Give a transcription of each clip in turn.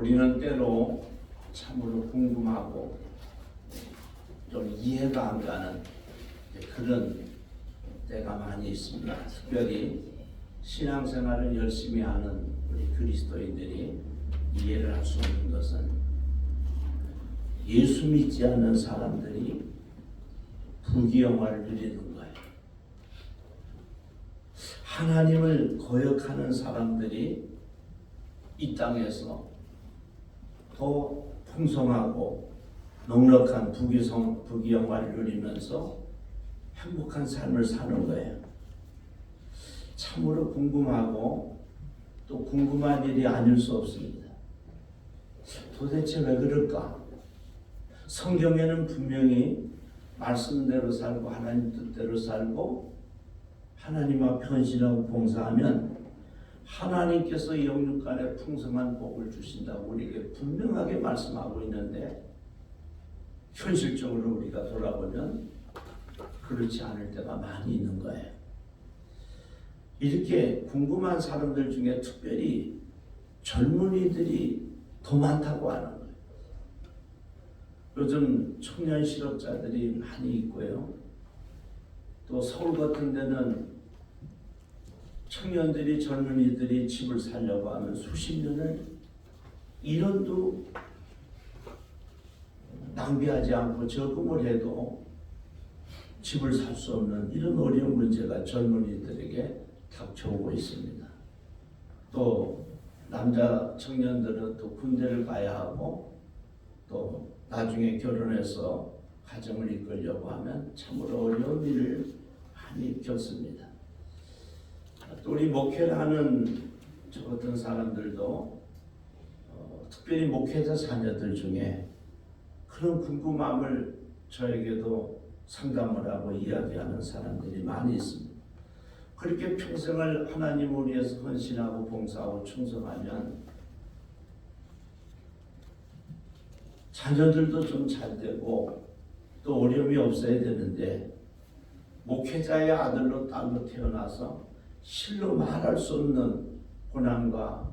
우리는 때로 참으로 궁금하고 좀 이해가 안 가는 그런 때가 많이 있습니다. 특별히 신앙생활을 열심히 하는 우리 그리스도인들이 이해를 할 수 없는 것은 예수 믿지 않는 사람들이 부귀영화를 누리는 거예요. 하나님을 거역하는 사람들이 이 땅에서 더 풍성하고 넉넉한 부귀영화를 누리면서 행복한 삶을 사는 거예요. 참으로 궁금하고 또 궁금한 일이 아닐 수 없습니다. 도대체 왜 그럴까? 성경에는 분명히 말씀대로 살고 하나님 뜻대로 살고 하나님 앞에 헌신하고 봉사하면 하나님께서 영육간에 풍성한 복을 주신다고 우리에게 분명하게 말씀하고 있는데 현실적으로 우리가 돌아보면 그렇지 않을 때가 많이 있는 거예요. 이렇게 궁금한 사람들 중에 특별히 젊은이들이 더 많다고 하는 거예요. 요즘 청년 실업자들이 많이 있고요. 또 서울 같은 데는 청년들이 젊은이들이 집을 살려고 하면 수십 년을 1원도 낭비하지 않고 저금을 해도 집을 살 수 없는 이런 어려운 문제가 젊은이들에게 닥쳐오고 있습니다. 또 남자 청년들은 또 군대를 가야 하고 또 나중에 결혼해서 가정을 이끌려고 하면 참으로 어려운 일을 많이 겪습니다. 또 우리 목회를 하는 저 같은 사람들도 특별히 목회자 자녀들 중에 그런 궁금함을 저에게도 상담을 하고 이야기하는 사람들이 많이 있습니다. 그렇게 평생을 하나님을 위해서 헌신하고 봉사하고 충성하면 자녀들도 좀 잘 되고 또 어려움이 없어야 되는데 목회자의 아들로 딸로 태어나서 실로 말할 수 없는 고난과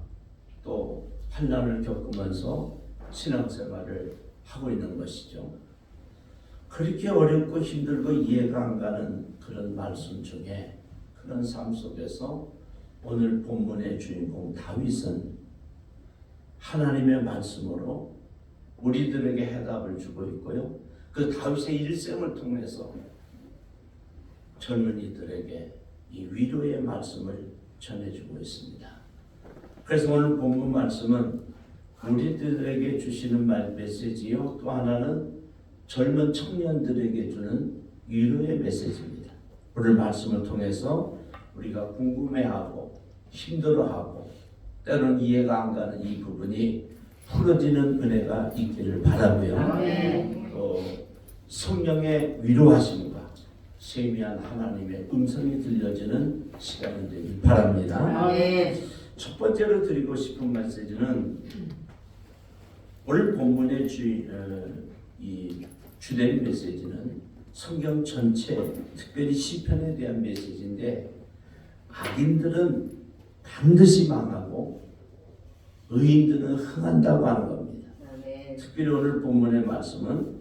또 환난을 겪으면서 신앙생활을 하고 있는 것이죠. 그렇게 어렵고 힘들고 이해가 안 가는 그런 말씀 중에 그런 삶 속에서 오늘 본문의 주인공 다윗은 하나님의 말씀으로 우리들에게 해답을 주고 있고요. 그 다윗의 일생을 통해서 젊은이들에게 이 위로의 말씀을 전해주고 있습니다. 그래서 오늘 본문 말씀은 우리들에게 주시는 메시지요. 또 하나는 젊은 청년들에게 주는 위로의 메시지입니다. 오늘 말씀을 통해서 우리가 궁금해하고 힘들어하고 때로는 이해가 안 가는 이 부분이 풀어지는 은혜가 있기를 바라고요. 또 성령의 위로하심과 세미한 하나님의 음성이 들려지는 시간이 되길 바랍니다. 첫 번째로 드리고 싶은 메시지는 오늘 본문의 주된 메시지는 성경 전체, 특별히 시편에 대한 메시지인데 악인들은 반드시 망하고 의인들은 흥한다고 하는 겁니다. 특별히 오늘 본문의 말씀은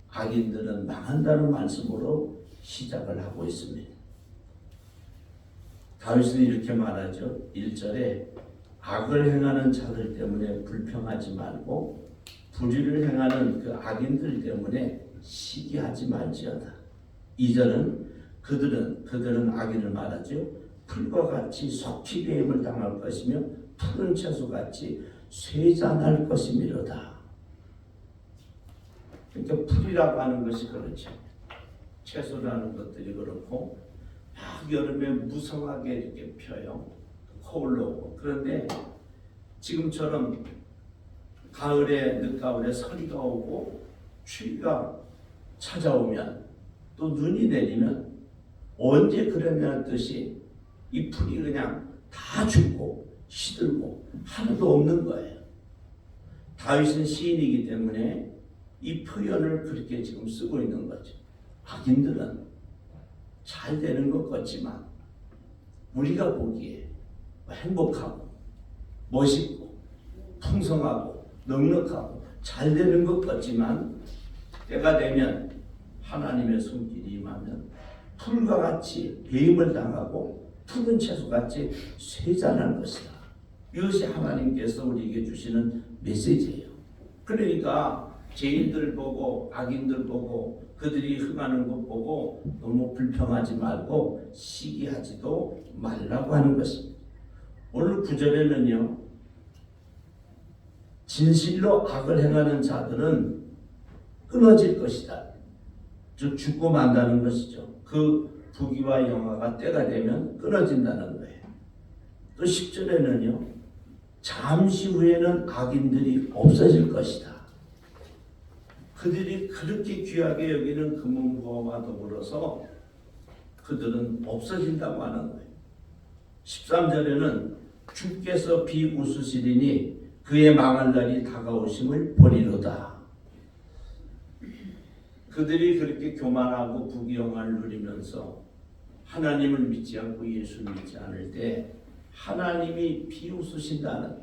악인들은 망한다는 말씀으로 시작을 하고 있습니다. 다윗은 이렇게 말하죠. 1절에 악을 행하는 자들 때문에 불평하지 말고 불의를 행하는 그 악인들 때문에 시기하지 말지어다. 2절은 그들은 악인을 말하죠. 풀과 같이 속히 배임을 당할 것이며 푸른 채소같이 쇠잔할 것이미로다. 그러니까 풀이라고 하는 것이 그렇죠. 채소라는 것들이 그렇고 막 여름에 무성하게 이렇게 펴요. 거울로 오고. 그런데 지금처럼 가을에 늦가을에 서리가 오고 추위가 찾아오면 또 눈이 내리면 언제 그랬냐는 뜻이 이 풀이 그냥 다 죽고 시들고 하나도 없는 거예요. 다윗은 시인이기 때문에 이 표현을 그렇게 지금 쓰고 있는 거죠. 악인들은 잘 되는 것 같지만 우리가 보기에 행복하고 멋있고 풍성하고 넉넉하고 잘 되는 것 같지만 때가 되면 하나님의 손길이 임하면 풀과 같이 배임을 당하고 푸른 채소같이 쇠잔할 것이다. 이것이 하나님께서 우리에게 주시는 메시지예요. 그러니까 죄인들 보고 악인들 보고 그들이 흥하는 것 보고 너무 불평하지 말고 시기하지도 말라고 하는 것입니다. 오늘 9절에는요. 진실로 악을 행하는 자들은 끊어질 것이다. 즉 죽고 만다는 것이죠. 그 부귀와 영화가 때가 되면 끊어진다는 거예요. 또 10절에는요. 잠시 후에는 악인들이 없어질 것이다. 그들이 그렇게 귀하게 여기는 금은보화와 더불어서 그들은 없어진다고 하는 거예요. 13절에는 주께서 비웃으시리니 그의 망할 날이 다가오심을 보리로다. 그들이 그렇게 교만하고 부귀영화를 누리면서 하나님을 믿지 않고 예수를 믿지 않을 때 하나님이 비웃으신다는,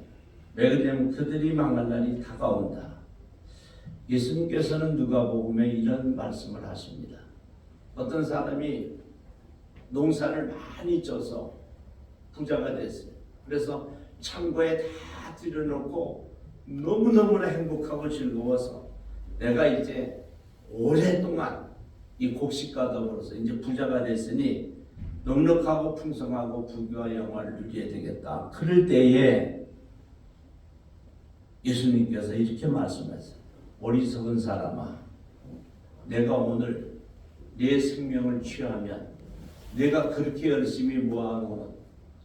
왜 그러냐면 그들이 망할 날이 다가온다. 예수님께서는 누가복음에 이런 말씀을 하십니다. 어떤 사람이 농사를 많이 쪄서 부자가 됐어요. 그래서 창고에 다 들여놓고 너무너무나 행복하고 즐거워서 내가 이제 오랫동안 이 곡식과 더불어서 이제 부자가 됐으니 넉넉하고 풍성하고 부귀와 영화를 누려야 되겠다. 그럴 때에 예수님께서 이렇게 말씀하세요. 어리석은 사람아, 내가 오늘 내 생명을 취하면 내가 그렇게 열심히 모아놓은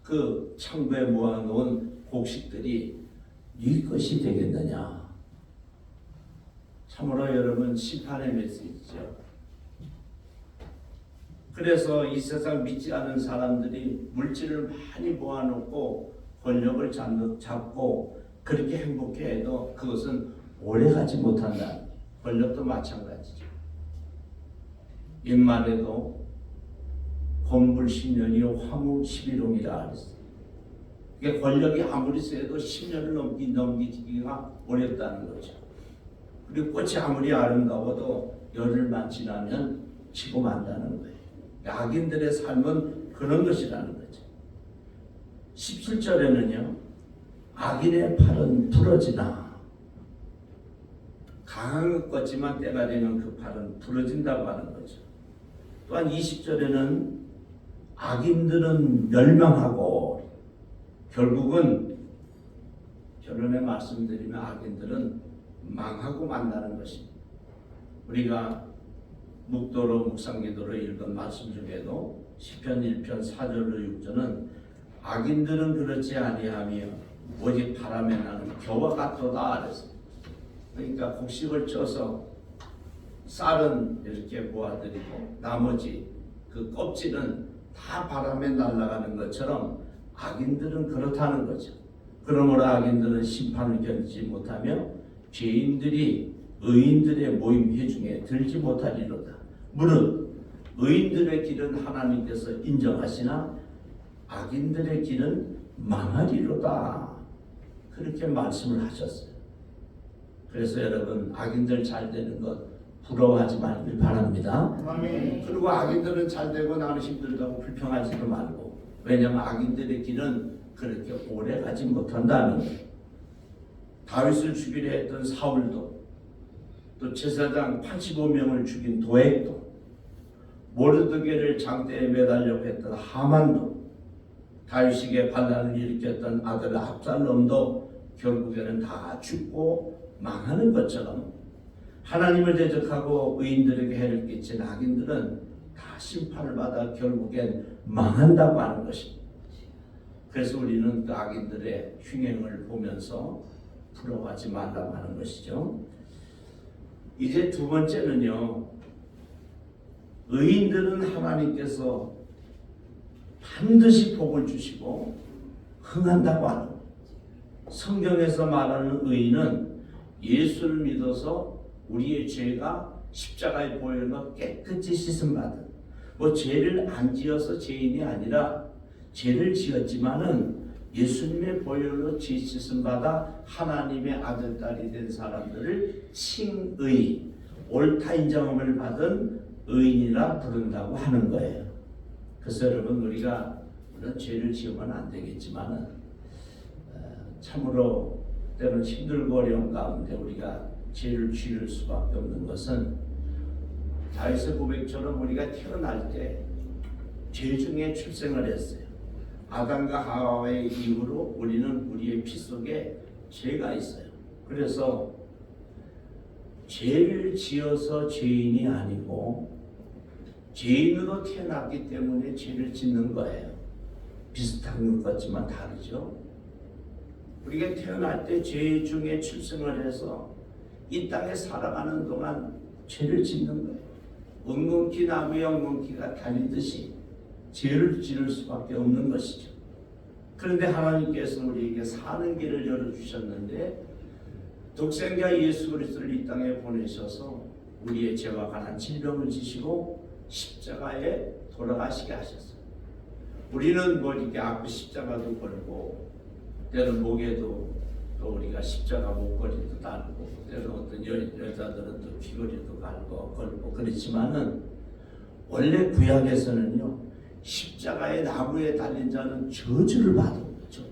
그 창고에 모아놓은 곡식들이 네 것이 되겠느냐. 참으로 여러분 심판의 메시지죠. 그래서 이 세상 믿지 않은 사람들이 물질을 많이 모아놓고 권력을 잡고 그렇게 행복해해도 그것은 오래가지 못한다. 권력도 마찬가지죠. 옛말에도 건불 10년이요 화무 11홍이라 그랬어요. 그게 권력이 아무리 세도 10년을 넘기기가 어렵다는 거죠. 그리고 꽃이 아무리 아름다워도 열흘만 지나면 지고 만다는 거예요. 악인들의 삶은 그런 것이라는 거죠. 17절에는요. 악인의 팔은 부러지나 강한 것 같지만 때가 되면 그 팔은 부러진다고 하는 거죠. 또한 20절에는 악인들은 멸망하고 결국은 결론에 말씀드리면 악인들은 망하고 만다는 것입니다. 우리가 묵도로 묵상기도로 읽은 말씀 중에도 시편 1편 4절로 6절은 악인들은 그렇지 아니하며 오직 바람에 나는 겨와 같도다 그랬습니다. 그러니까 곡식을 쪄서 쌀은 이렇게 모아드리고 나머지 그 껍질은 다 바람에 날아가는 것처럼 악인들은 그렇다는 거죠. 그러므로 악인들은 심판을 견디지 못하며 죄인들이 의인들의 모임 중에 들지 못하리로다. 무릇 의인들의 길은 하나님께서 인정하시나 악인들의 길은 망하리로다. 그렇게 말씀을 하셨어요. 그래서 여러분 악인들 잘 되는 것 부러워하지 말길 바랍니다. 아멘. 그리고 악인들은 잘 되고 나는 힘들다고 불평하지도 말고, 왜냐하면 악인들의 길은 그렇게 오래 가지 못한다는 거예요. 다윗을 죽이려 했던 사울도, 또 제사장 85명을 죽인 도액도, 모르드게를 장대에 매달려고 했던 하만도, 다윗에게 반란을 일으켰던 아들 압살롬도 결국에는 다 죽고 망하는 것처럼 하나님을 대적하고 의인들에게 해를 끼친 악인들은 다 심판을 받아 결국엔 망한다고 하는 것입니다. 그래서 우리는 그 악인들의 흉행을 보면서 부러워하지 말라고 하는 것이죠. 이제 두 번째는요. 의인들은 하나님께서 반드시 복을 주시고 흥한다고 하는 거예요. 성경에서 말하는 의인은 예수를 믿어서 우리의 죄가 십자가에 보혈로 깨끗이 씻음받은, 죄를 안 지어서 죄인이 아니라 죄를 지었지만은 예수님의 보혈로 죄 씻음 받아 하나님의 아들 딸이 된 사람들을 칭의, 옳다 인정함을 받은 의인이라 부른다고 하는 거예요. 그래서 여러분, 우리가 물론 죄를 지으면 안 되겠지만 참으로 때로는 힘들고 어려운 가운데 우리가 죄를 지을 수밖에 없는 것은 다윗의 고백처럼 우리가 태어날 때 죄 중에 출생을 했어요. 아담과 하와의 이후로 우리는 우리의 피 속에 죄가 있어요. 그래서 죄를 지어서 죄인이 아니고 죄인으로 태어났기 때문에 죄를 짓는 거예요. 비슷한 것 같지만 다르죠. 우리가 태어날 때 죄 중에 출생을 해서 이 땅에 살아가는 동안 죄를 짓는 거예요. 엉겅퀴 나무에 엉겅퀴가 달리듯이 죄를 지을 수밖에 없는 것이죠. 그런데 하나님께서 우리에게 사는 길을 열어주셨는데 독생자 예수 그리스도를 이 땅에 보내셔서 우리의 죄와 관한 질병을 지시고 십자가에 돌아가시게 하셨어요. 우리는 뭐 이렇게 앞에 십자가도 걸고 때로는 목에도 또 우리가 십자가 목걸이도 달고 때로는 어떤 여자들은 또 귀걸이도 걸고 그렇지만은 원래 구약에서는요 십자가의 나무에 달린 자는 저주를 받은 거죠.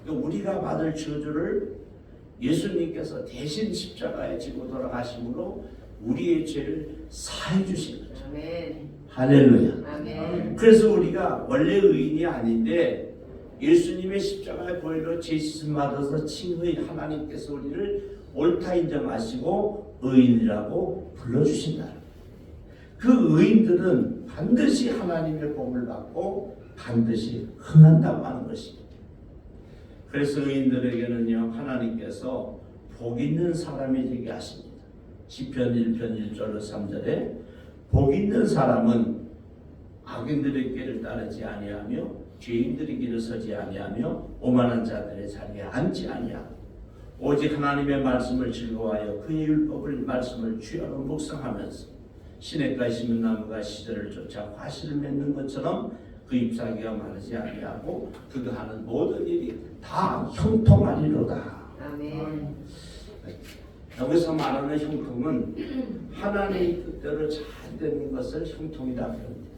그러니까 우리가 받을 저주를 예수님께서 대신 십자가에 지고 돌아가심으로 우리의 죄를 사해 주신 거죠. 아멘. 할렐루야. 아멘. 그래서 우리가 원래 의인이 아닌데 예수님의 십자가의 보혈로 죄 씻음 받아서 칭의 하나님께서 우리를 옳다 인정하시고 의인이라고 불러주신다. 그 의인들은 반드시 하나님의 복을 받고 반드시 흥한다고 하는 것입니다. 그래서 의인들에게는요 하나님께서 복 있는 사람이 되게 하십니다. 시편 1편 1절로 3절에 복 있는 사람은 악인들의 길을 따르지 아니하며 죄인들의 길을 서지 아니하며 오만한 자들의 자리에 앉지 아니하고 오직 하나님의 말씀을 즐거워하여 그의 율법을 말씀을 주야로 묵상하면서 시냇가에 심은 나무가 시절을 쫓아 과실을 맺는 것처럼 그 잎사귀가 마르지 아니하고 그가 하는 모든 일이 다 형통하리로다. 아멘. 여기서 말하는 형통은 하나님의 뜻대로 잘 되는 것을 형통이라고 합니다.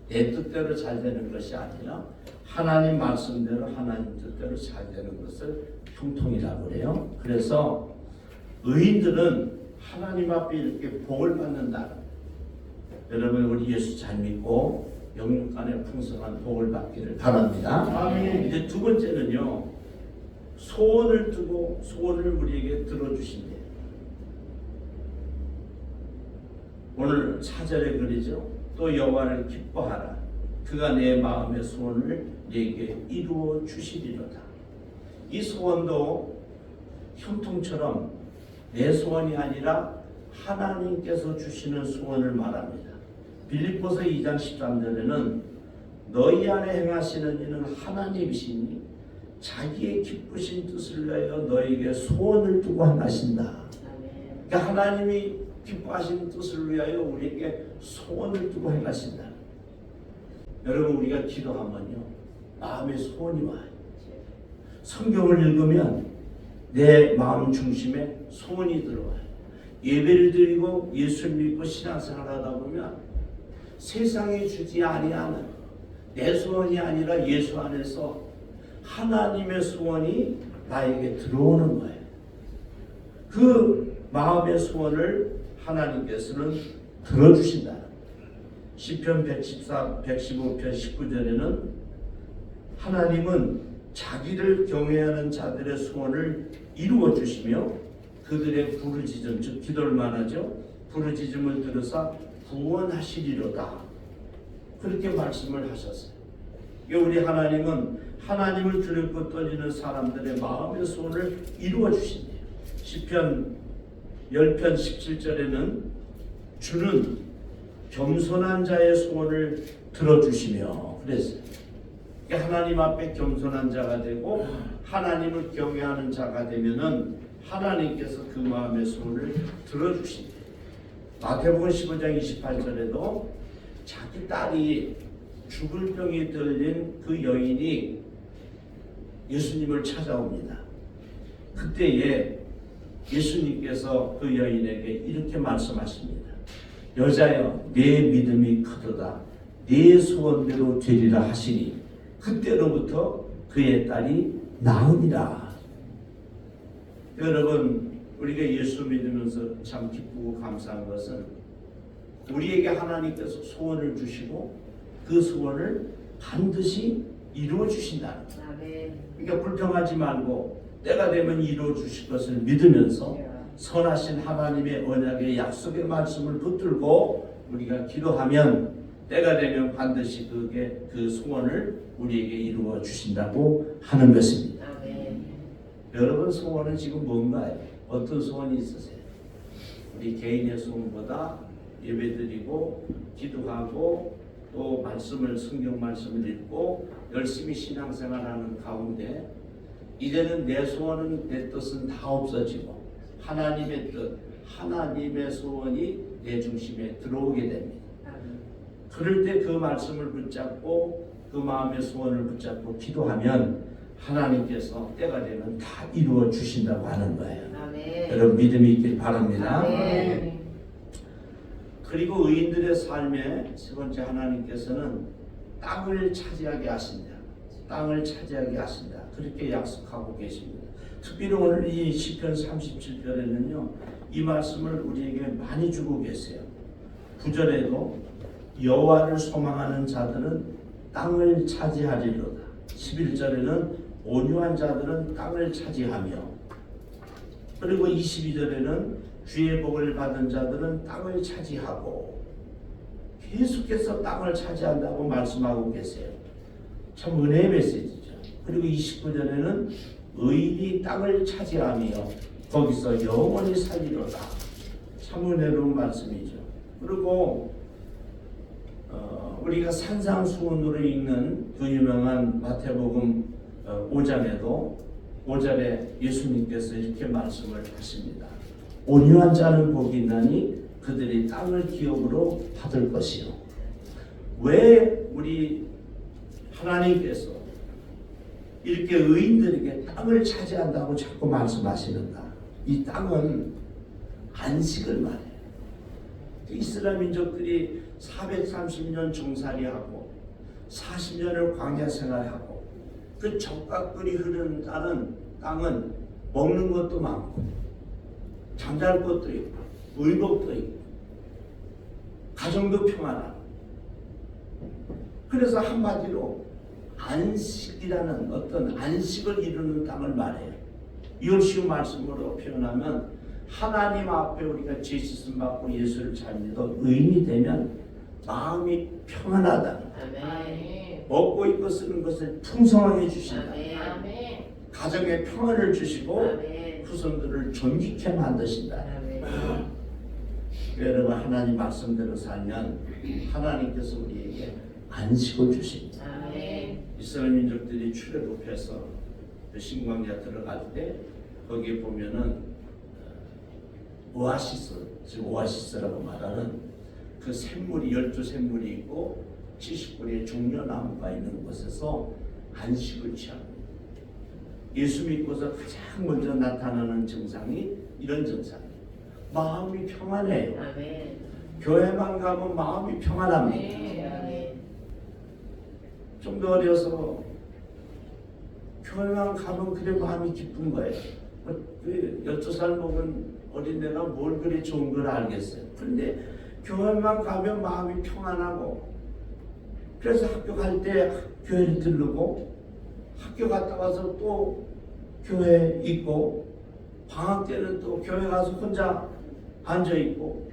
내 뜻대로 잘 되는 것이 아니라 하나님 말씀대로 하나님 뜻대로 잘 되는 것을 형통이라고 그래요. 그래서 의인들은 하나님 앞에 이렇게 복을 받는다. 여러분 우리 예수 잘 믿고 영육 간에 풍성한 복을 받기를 바랍니다. 아멘. 이제 두 번째는요. 소원을 두고 소원을 우리에게 들어주신대요. 오늘 4절에 그러죠. 또 여호와를 기뻐하라. 그가 내 마음의 소원을 내게 이루어 주시리로다. 이 소원도 형통처럼 내 소원이 아니라 하나님께서 주시는 소원을 말합니다. 빌립보서 2장 13절에는 너희 안에 행하시는 이는 하나님이시니 자기의 기쁘신 뜻을 위하여 너에게 소원을 두고 행하신다. 그러니까 하나님이 기뻐하시는 뜻을 위하여 우리에게 소원을 두고 행하신다. 여러분 우리가 기도하면요 마음의 소원이 와요. 성경을 읽으면 내 마음 중심에 소원이 들어와요. 예배를 드리고 예수를 믿고 신앙생활하다 보면 세상이 주지 아니하는 내 소원이 아니라 예수 안에서 하나님의 소원이 나에게 들어오는 거예요. 그 마음의 소원을 하나님께서는 들어주신다. 시편 115편 19절에는 하나님은 자기를 경외하는 자들의 소원을 이루어 주시며 그들의 부르짖음 즉 기도를 말하죠. 부르짖음을 들으사 구원하시리로다. 그렇게 말씀을 하셨어요. 우리 하나님은 하나님을 두렵고 떨리는 사람들의 마음의 소원을 이루어 주신대요. 시편 10편 17절에는 주는 겸손한 자의 소원을 들어주시며 그랬어요. 하나님 앞에 겸손한 자가 되고 하나님을 경외하는 자가 되면은 하나님께서 그 마음의 소원을 들어주신대요. 마태복음 15장 28절에도 자기 딸이 죽을 병이 들린 그 여인이 예수님을 찾아옵니다. 그때에 예수님께서 그 여인에게 이렇게 말씀하십니다. 여자여, 내 믿음이 크도다. 네 소원대로 되리라 하시니 그때로부터 그의 딸이 나으니라. 여러분, 우리가 예수 믿으면서 참 기쁘고 감사한 것은 우리에게 하나님께서 소원을 주시고 그 소원을 반드시 이루어 주신다는 거예요. 그러니까 불평하지 말고 때가 되면 이루어 주실 것을 믿으면서 선하신 하나님의 언약의 약속의 말씀을 붙들고 우리가 기도하면 때가 되면 반드시 그 소원을 우리에게 이루어 주신다고 하는 것입니다. 여러분, 소원은 지금 뭔가요? 어떤 소원이 있으세요? 우리 개인의 소원보다 예배드리고 기도하고 또 성경 말씀을 읽고 열심히 신앙생활하는 가운데 이제는 내 소원은 내 뜻은 다 없어지고 하나님의 뜻, 하나님의 소원이 내 중심에 들어오게 됩니다. 그럴 때 그 말씀을 붙잡고 그 마음의 소원을 붙잡고 기도하면 하나님께서 때가 되면 다 이루어 주신다고 하는 거예요. 여러분, 믿음이 있길 바랍니다. 그리고 의인들의 삶에 세 번째, 하나님께서는 땅을 차지하게 하신다. 땅을 차지하게 하신다. 그렇게 약속하고 계십니다. 특별히 오늘 이 시편 37편에는요. 이 말씀을 우리에게 많이 주고 계세요. 9절에도 여호와를 소망하는 자들은 땅을 차지하리로다. 11절에는 온유한 자들은 땅을 차지하며, 그리고 22절에는 주의 복을 받은 자들은 땅을 차지하고, 계속해서 땅을 차지한다고 말씀하고 계세요. 참 은혜의 메시지죠. 그리고 29절에는 의인이 땅을 차지하며 거기서 영원히 살리로다. 참 은혜로운 말씀이죠. 그리고 우리가 산상수훈으로 읽는 그 유명한 마태복음 5장에도 5절에 예수님께서 이렇게 말씀을 하십니다. 온유한 자는 복이 있나니 그들이 땅을 기업으로 받을 것이요. 왜 우리 하나님께서 이렇게 의인들에게 땅을 차지한다고 자꾸 말씀하시는가? 이 땅은 안식을 말해요. 이스라엘 민족들이 430년 종살이하고 40년을 광야 생활하고 그 적각들이 흐르는 땅은 먹는 것도 많고 잠잘 것도 있고 의복도 있고 가정도 평안하고, 그래서 한마디로 안식이라는 어떤 안식을 이루는 땅을 말해요. 이걸 쉬운 말씀으로 표현하면 하나님 앞에 우리가 죄 씻음 받고 예수를 잘 믿어 의인이 되면 마음이 평안하다. 먹고 입고 쓰는 것을 풍성하게 주신다. 가정에 평안을 주시고 후손들을 존귀케 만드신다. 여러분, 하나님 말씀대로 살면 하나님께서 우리에게 안식을 주십니다. 이스라엘 민족들이 출애굽해서 신광야 들어갈 때 거기에 보면은 오아시스, 즉 오아시스라고 말하는 그 샘물이 12샘물이 있고 70그루의 종려나무가 있는 곳에서 안식을 취합니다. 예수 믿고서 가장 먼저 나타나는 증상이 이런 증상이에요. 마음이 평안해요. 교회만 가면 마음이 평안합니다. 좀 더 어려서 교회만 가면 그래 마음이 기쁜 거예요. 12살 먹은 어린애가 뭘 그리 좋은 걸 알겠어요. 그런데 교회만 가면 마음이 평안하고, 그래서 학교 갈 때 교회를 들르고 학교 갔다 와서 또 교회 있고 방학 때는 또 교회 가서 혼자 앉아 있고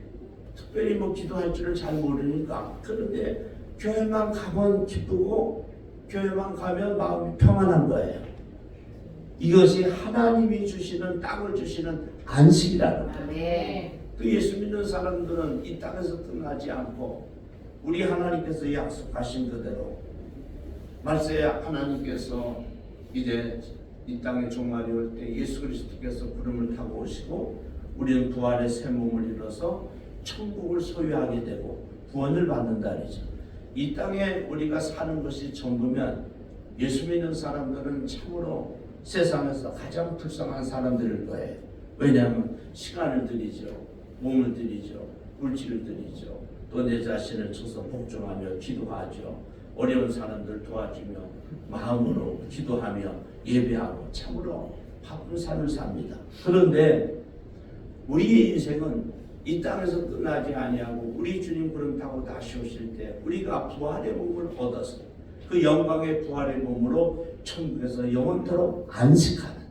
특별히 뭐 기도할 줄을 잘 모르니까. 그런데 교회만 가면 기쁘고 교회만 가면 마음이 평안한 거예요. 이것이 하나님이 주시는 땅을 주시는 안식이라는 거예요. 그 예수 믿는 사람들은 이 땅에서 끝나지 않고 우리 하나님께서 약속하신 그대로 말세에 하나님께서 이제 이 땅에 종말이 올 때 예수 그리스도께서 구름을 타고 오시고 우리는 부활의 새 몸을 이뤄서 천국을 소유하게 되고 구원을 받는다니죠. 이 땅에 우리가 사는 것이 전부면 예수 믿는 사람들은 참으로 세상에서 가장 불쌍한 사람들일 거예요. 왜냐하면 시간을 들이죠, 몸을 들이죠, 물질을 들이죠, 또 내 자신을 쳐서 복종하며 기도하죠. 어려운 사람들 도와주며 마음으로 기도하며 예배하고 참으로 바쁜 삶을 삽니다. 그런데 우리의 인생은 이 땅에서 끝나지 아니하고 우리 주님 구름 타고 다시 오실 때 우리가 부활의 몸을 얻어서 그 영광의 부활의 몸으로 천국에서 영원토록 안식하는,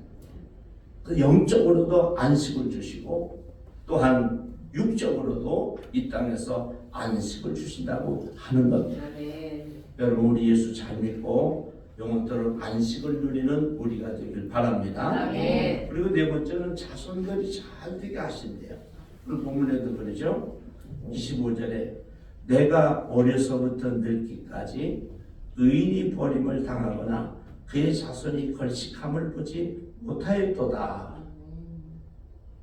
그 영적으로도 안식을 주시고 또한 육적으로도 이 땅에서 안식을 주신다고 하는 겁니다. 여러분, 우리 예수 잘 믿고 영원토록 안식을 누리는 우리가 되길 바랍니다. 그리고 네 번째는 자손들이 잘 되게 하신대요. 그 본문에도 그러죠. 25절에 내가 어려서부터 늙기까지 의인이 버림을 당하거나 그의 자손이 걸식함을 보지 못하였도다.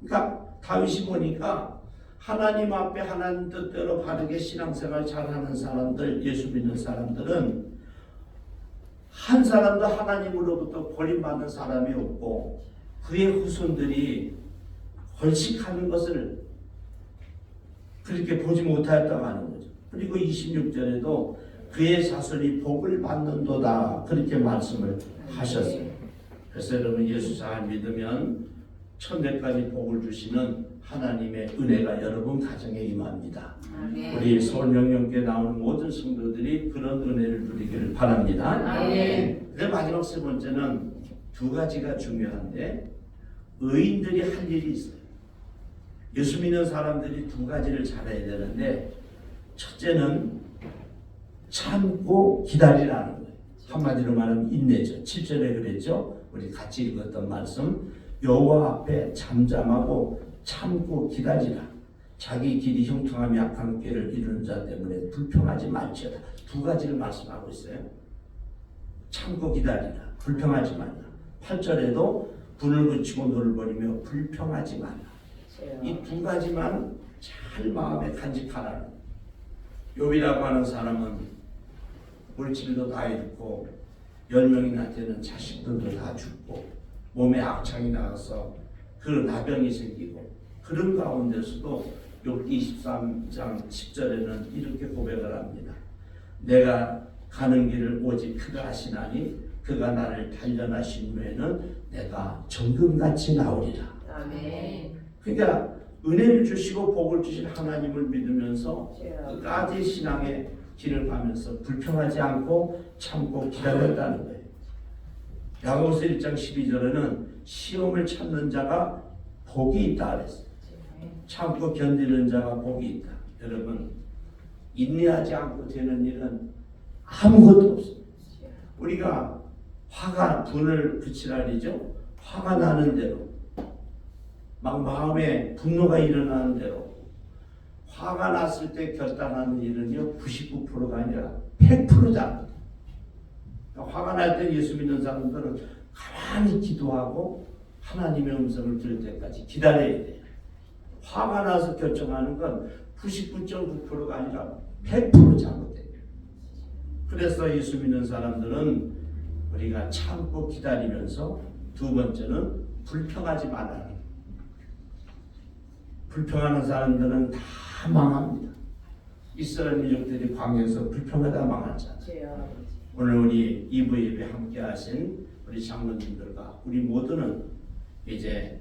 그러니까 다윗이 보니까 하나님 앞에 하나님 뜻대로 바르게 신앙생활 잘하는 사람들, 예수 믿는 사람들은 한 사람도 하나님으로부터 버림받는 사람이 없고 그의 후손들이 걸식하는 것을 그렇게 보지 못하였다고 하는 거죠. 그리고 26절에도 그의 자손이 복을 받는도다 그렇게 말씀을 하셨어요. 그래서 여러분, 예수 잘 믿으면 천대까지 복을 주시는 하나님의 은혜가 여러분 가정에 임합니다. 우리 서울명령교회 나오는 모든 성도들이 그런 은혜를 누리기를 바랍니다. 그래서 마지막 세 번째는 두 가지가 중요한데 의인들이 할 일이 있어요. 예수 믿는 사람들이 두 가지를 잘해야 되는데 첫째는 참고 기다리라는 거예요. 한마디로 말하면 인내죠. 7절에 그랬죠. 우리 같이 읽었던 말씀, 여호와 앞에 잠잠하고 참고 기다리라. 자기 길이 형통하며 악한 길을 이루는 자 때문에 불평하지 말지어다. 두 가지를 말씀하고 있어요. 참고 기다리라, 불평하지 말라. 8절에도 분을 그치고 노를 버리며 불평하지 말라. 이 두 가지만 잘 마음에 간직하라는. 욥이라고 하는 사람은 물질도 다 잃고 10명이나 되는 자식들도 다 죽고 몸에 악창이 나가서 그 나병이 생기고 그런 가운데서도 욥기 23장 10절에는 이렇게 고백을 합니다. 내가 가는 길을 오직 그가 아시나니 그가 나를 단련하신 후에는 내가 정금같이 나오리라. 아멘. 그러니까 은혜를 주시고 복을 주실 하나님을 믿으면서 끝까지 신앙의 길을 가면서 불평하지 않고 참고 기다렸다는 거예요. 야고보서 1장 12절에는 시험을 참는 자가 복이 있다 그랬어요. 참고 견디는 자가 복이 있다. 여러분, 인내하지 않고 되는 일은 아무것도 없습니다. 우리가 화가 분을 그치라리죠. 화가 나는 대로 막 마음에 분노가 일어나는 대로 화가 났을 때 결단하는 일은요 99%가 아니라 100%다. 화가 날 때 예수 믿는 사람들은 가만히 기도하고 하나님의 음성을 들을 때까지 기다려야 돼요. 화가 나서 결정하는 건 99.9%가 아니라 100% 잘못돼요. 그래서 예수 믿는 사람들은 우리가 참고 기다리면서 두 번째는 불평하지 말아라. 불평하는 사람들은 다 망합니다. 이스라엘 민족들이 광야에서 불평하다 망했잖아요. 오늘 우리 2부 예배 함께 하신 우리 장로님들과 우리 모두는 이제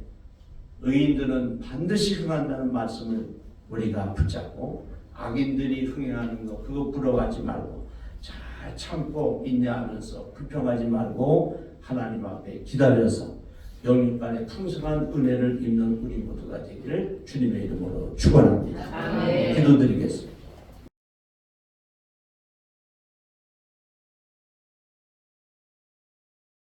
의인들은 반드시 흥한다는 말씀을 우리가 붙잡고 악인들이 흥행하는 거 그거 부러워하지 말고 잘 참고 인내하면서 불평하지 말고 하나님 앞에 기다려서 영육간의 풍성한 은혜를 입는 우리 모두가 되기를 주님의 이름으로 축원합니다. 기도드리겠습니다.